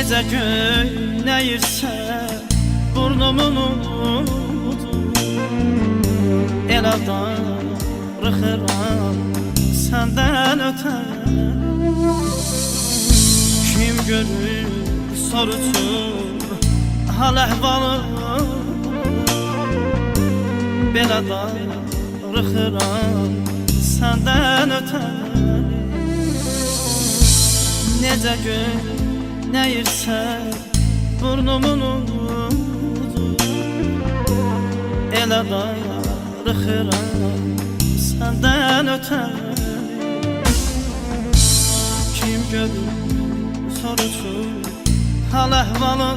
Necə göynəyirsə burnumun udu, elə darıxıram səndən ötən. Kim görür sorutur hal əhvalı, belə darıxıram səndən ötən. Necə göynəyirsə burnumun udu, elə darıxıram səndən ötən. Kim görür sorutur hal əhvalı,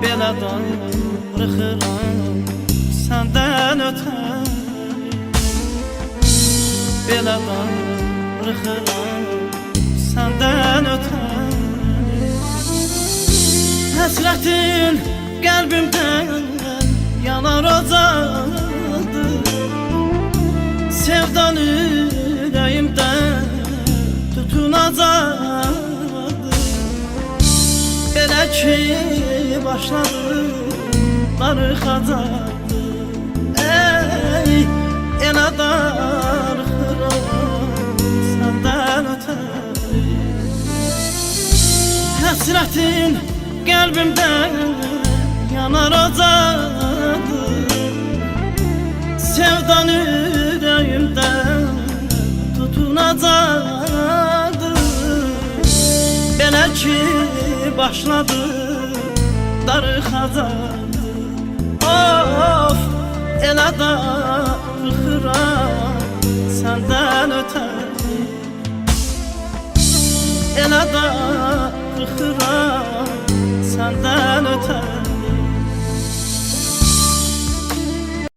belə darıxıram səndən ötən. Belə darıxıram səndən ötən. Həsrətin qəlbimdən yanar ocaqdır, sevdan ürəyimdən tutunacaqdır. Belə ki başladı darıxacaqdır. Ey, elə darıxıram səndən ötən. Həsrətin qəlbimdən yanar ocaqdır, sevdan ürəyimdən tutunacaqdır. Belə ki başladı darıxacaqdır. Of, elə darıxıram səndən ötən. Elə darıxıram səndən ötən.